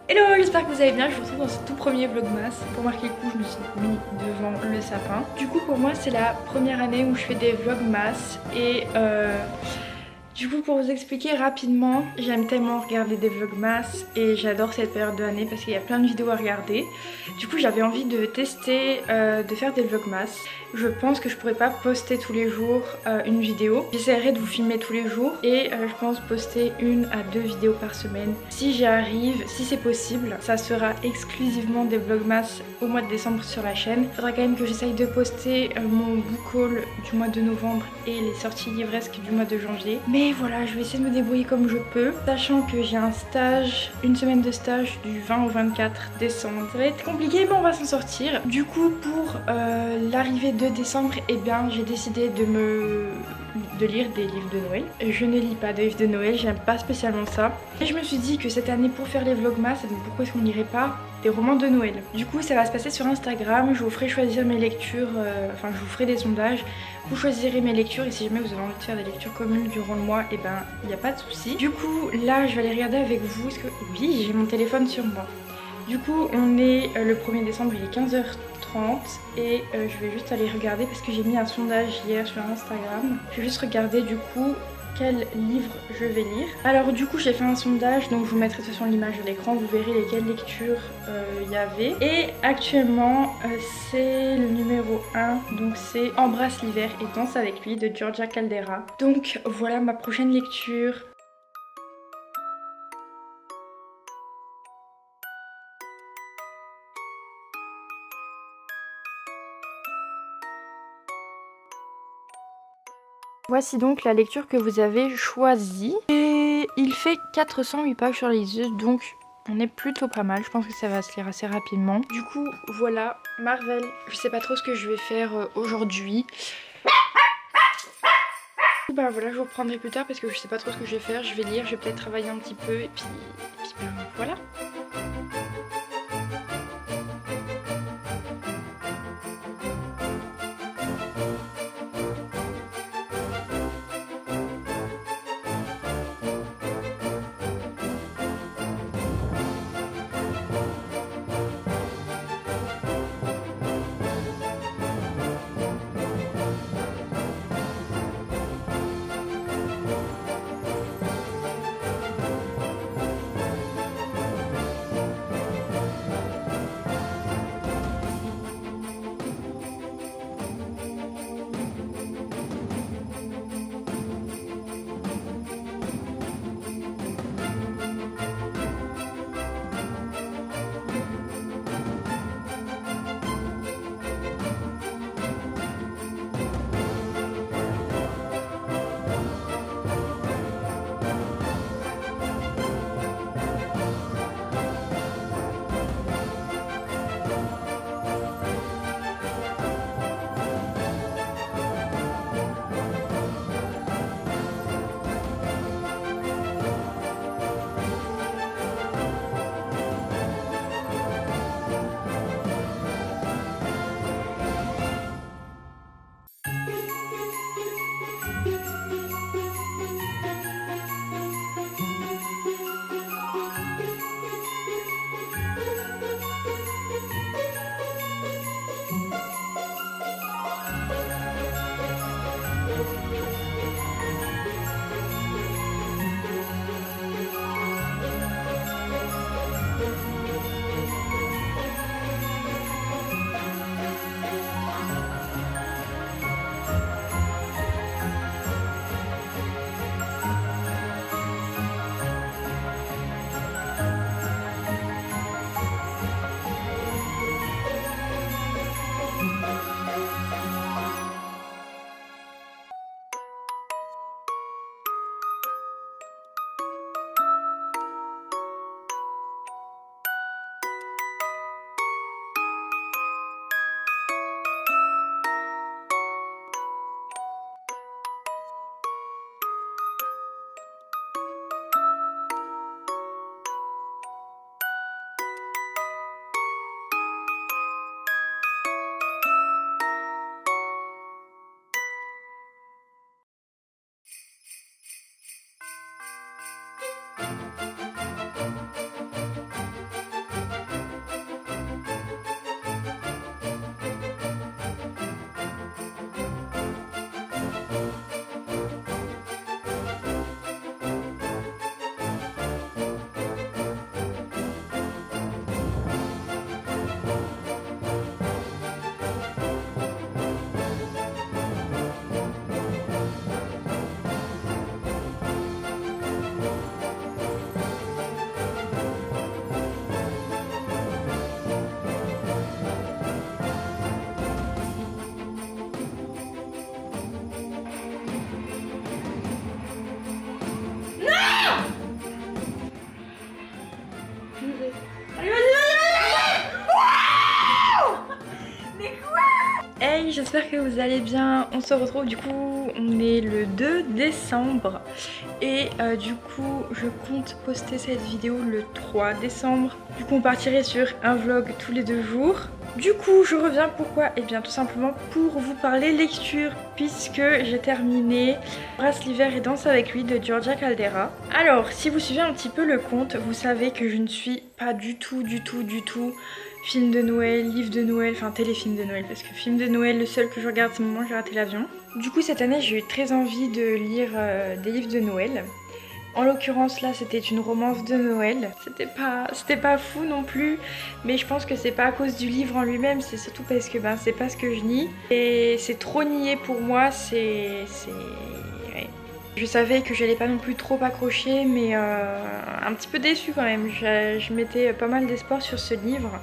Hello, j'espère que vous allez bien, je vous retrouve dans ce tout premier vlogmas. Pour marquer le coup, je me suis mis devant le sapin. Du coup pour moi c'est la première année où je fais des vlogmas et du coup pour vous expliquer rapidement, j'aime tellement regarder des vlogmas et j'adore cette période de l'année parce qu'il y a plein de vidéos à regarder. Du coup j'avais envie de tester de faire des vlogmas. Je pense que je pourrais pas poster tous les jours une vidéo. J'essaierai de vous filmer tous les jours et je pense poster 1 à 2 vidéos par semaine. Si j'y arrive, si c'est possible, ça sera exclusivement des vlogmas au mois de décembre sur la chaîne. Il faudra quand même que j'essaye de poster mon book haul du mois de novembre et les sorties livresques du mois de janvier. Mais voilà, je vais essayer de me débrouiller comme je peux, sachant que j'ai un stage, une semaine de stage du 20 au 24 décembre. Ça va être compliqué mais on va s'en sortir. Du coup pour l'arrivée de décembre, eh bien j'ai décidé de lire des livres de Noël. Je ne lis pas de livres de Noël, j'aime pas spécialement ça. Et je me suis dit que cette année pour faire les vlogmas, pourquoi est-ce qu'on lirait pas des romans de Noël? Du coup ça va se passer sur Instagram, je vous ferai choisir mes lectures, enfin je vous ferai des sondages, vous choisirez mes lectures et si jamais vous avez envie de faire des lectures communes durant le mois, et ben il n'y a pas de souci. Du coup là je vais aller regarder avec vous, parce que oui j'ai mon téléphone sur moi. Du coup on est le 1er décembre, il est 15h30 et je vais juste aller regarder parce que j'ai mis un sondage hier sur Instagram. Je vais juste regarder du coup quel livre je vais lire. Alors du coup j'ai fait un sondage, donc je vous mettrai de toute façon l'image à l'écran, vous verrez lesquelles lectures il y avait. Et actuellement c'est le numéro 1, donc c'est Embrasse l'hiver et danse avec lui de Georgia Caldera. Donc voilà ma prochaine lecture. Voici donc la lecture que vous avez choisie. Et il fait 408 pages sur la liseuse, donc on est plutôt pas mal. Je pense que ça va se lire assez rapidement. Du coup, voilà, Marvel. Je sais pas trop ce que je vais faire aujourd'hui. Bah voilà, je vous reprendrai plus tard parce que je sais pas trop ce que je vais faire. Je vais lire, je vais peut-être travailler un petit peu et puis ben, voilà. Hey, j'espère que vous allez bien. On se retrouve du coup, on est le 2 décembre et du coup je compte poster cette vidéo le 3 décembre. Du coup on partirait sur un vlog tous les 2 jours. Du coup je reviens, pourquoi? Et bien tout simplement pour vous parler lecture, puisque j'ai terminé Embrasse l'hiver et danse avec lui de Giorgia Caldera. Alors si vous suivez un petit peu le compte, vous savez que je ne suis pas du tout film de Noël, livre de Noël, enfin téléfilm de Noël, parce que film de Noël, le seul que je regarde c'est Maman j'ai raté l'avion. Du coup cette année j'ai eu très envie de lire des livres de Noël. En l'occurrence là c'était une romance de Noël. C'était pas fou non plus, mais je pense que c'est pas à cause du livre en lui-même, c'est surtout parce que c'est pas ce que je lis. Et c'est trop niais pour moi, ouais. Je savais que j'allais pas non plus trop accrocher, mais un petit peu déçue quand même. Je mettais pas mal d'espoir sur ce livre.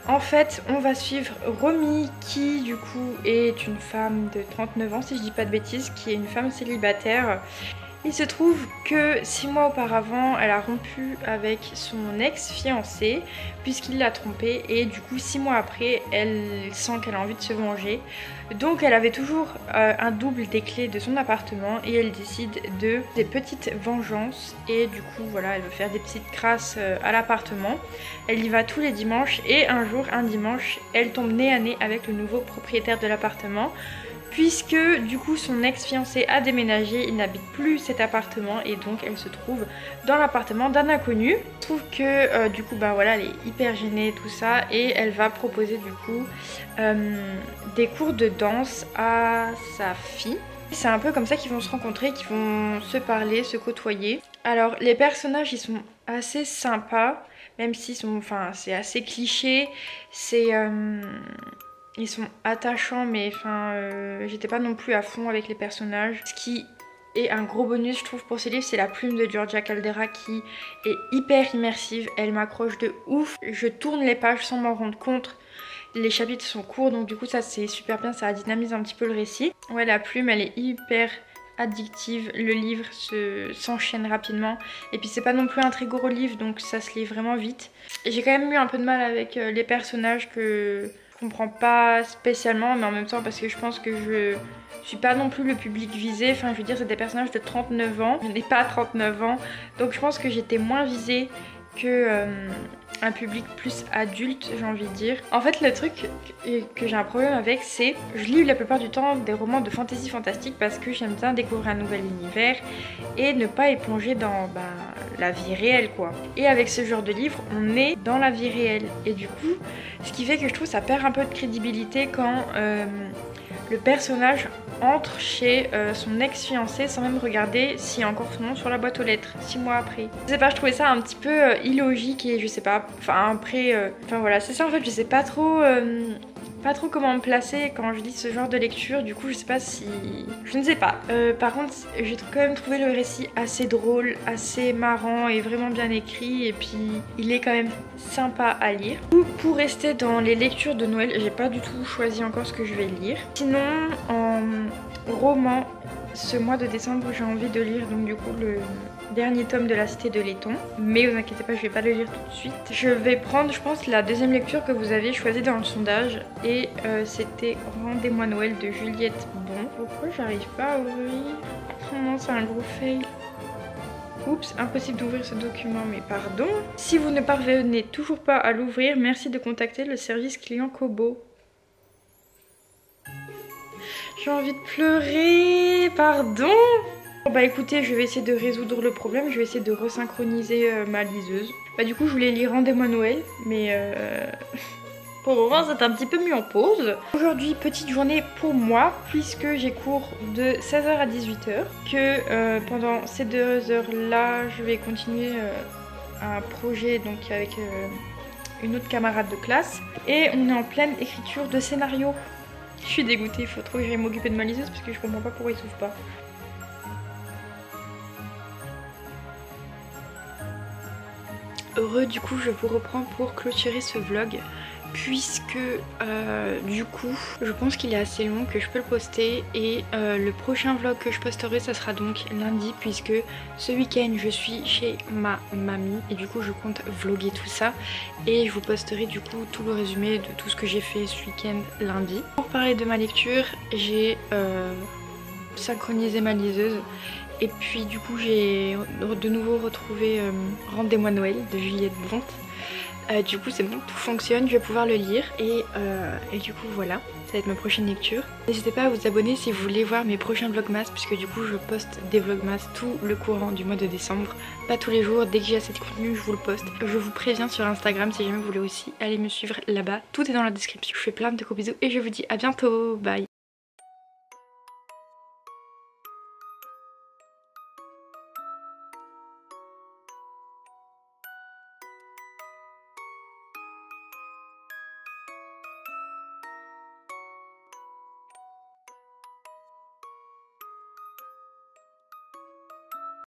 En fait, on va suivre Romy qui du coup est une femme de 39 ans si je dis pas de bêtises, qui est une femme célibataire. Il se trouve que 6 mois auparavant, elle a rompu avec son ex-fiancé puisqu'il l'a trompée et du coup 6 mois après, elle sent qu'elle a envie de se venger. Donc elle avait toujours un double des clés de son appartement et elle décide de des petites vengeances et du coup voilà, elle veut faire des petites crasses à l'appartement. Elle y va tous les dimanches et un dimanche, elle tombe nez à nez avec le nouveau propriétaire de l'appartement. Puisque du coup son ex-fiancé a déménagé, il n'habite plus cet appartement et donc elle se trouve dans l'appartement d'un inconnu. Je trouve que du coup voilà, elle est hyper gênée tout ça et elle va proposer du coup des cours de danse à sa fille. C'est un peu comme ça qu'ils vont se rencontrer, qu'ils vont se parler, se côtoyer. Alors les personnages ils sont assez sympas, même s'ils sont, enfin c'est assez cliché, ils sont attachants, mais j'étais pas non plus à fond avec les personnages. Ce qui est un gros bonus, je trouve, pour ce livre, c'est la plume de Giorgia Caldera qui est hyper immersive. Elle m'accroche de ouf. Je tourne les pages sans m'en rendre compte. Les chapitres sont courts, donc du coup, ça c'est super bien. Ça dynamise un petit peu le récit. Ouais, la plume, elle est hyper addictive. Le livre s'enchaîne rapidement. Et puis, c'est pas non plus un très gros livre, donc ça se lit vraiment vite. J'ai quand même eu un peu de mal avec les personnages que je comprends pas spécialement, mais en même temps parce que je pense que je suis pas non plus le public visé. Enfin je veux dire, c'est des personnages de 39 ans, je n'ai pas 39 ans, donc je pense que j'étais moins visée que un public plus adulte, j'ai envie de dire. En fait le truc que j'ai un problème avec, c'est je lis la plupart du temps des romans de fantasy fantastique parce que j'aime bien découvrir un nouvel univers et ne pas être plongée dans la vie réelle quoi. Et avec ce genre de livre, on est dans la vie réelle et du coup, ce qui fait que je trouve ça perd un peu de crédibilité quand le personnage entre chez son ex-fiancé sans même regarder s'il y a encore son nom sur la boîte aux lettres 6 mois après. Je sais pas, je trouvais ça un petit peu illogique et je sais pas, enfin voilà, c'est ça en fait, je sais pas trop comment me placer quand je lis ce genre de lecture, du coup je sais pas si... Je ne sais pas. Par contre j'ai quand même trouvé le récit assez drôle, assez marrant et vraiment bien écrit et puis il est quand même sympa à lire. Pour rester dans les lectures de Noël, j'ai pas du tout choisi encore ce que je vais lire. Sinon en roman, ce mois de décembre j'ai envie de lire donc du coup le dernier tome de La Cité de Laiton, mais vous inquiétez pas, je vais pas le lire tout de suite. Je vais prendre, je pense, la deuxième lecture que vous avez choisie dans le sondage et c'était Rendez-moi Noël de Juliette Bon. Pourquoi j'arrive pas à ouvrir? Oh non, c'est un gros fail. Oups, impossible d'ouvrir ce document, mais pardon. Si vous ne parvenez toujours pas à l'ouvrir, merci de contacter le service client Kobo. J'ai envie de pleurer, pardon. bah écoutez, je vais essayer de résoudre le problème, je vais essayer de resynchroniser ma liseuse. Bah du coup je voulais lire Rendez-moi Noël, mais pour le moment c'est un petit peu mis en pause. Aujourd'hui petite journée pour moi puisque j'ai cours de 16h à 18h. Que pendant ces 2 heures là je vais continuer un projet donc avec une autre camarade de classe. Et on est en pleine écriture de scénario. Je suis dégoûtée, il faut trop que j'aille m'occuper de ma liseuse parce que je comprends pas pourquoi il s'ouvre pas. Heureux, du coup je vous reprends pour clôturer ce vlog puisque du coup je pense qu'il est assez long, que je peux le poster, et le prochain vlog que je posterai ça sera donc lundi puisque ce week-end je suis chez ma mamie et du coup je compte vlogger tout ça et je vous posterai du coup tout le résumé de tout ce que j'ai fait ce week-end lundi. Pour parler de ma lecture, j'ai synchronisé ma liseuse. Et puis du coup j'ai de nouveau retrouvé Rendez-moi Noël de Juliette Bonte. Du coup c'est bon, tout fonctionne, je vais pouvoir le lire et du coup voilà, ça va être ma prochaine lecture. N'hésitez pas à vous abonner si vous voulez voir mes prochains vlogmas puisque du coup je poste des vlogmas tout le courant du mois de décembre. Pas tous les jours, dès que j'ai assez de contenu je vous le poste. Je vous préviens sur Instagram si jamais vous voulez aussi aller me suivre là-bas, tout est dans la description. Je vous fais plein de gros bisous et je vous dis à bientôt, bye.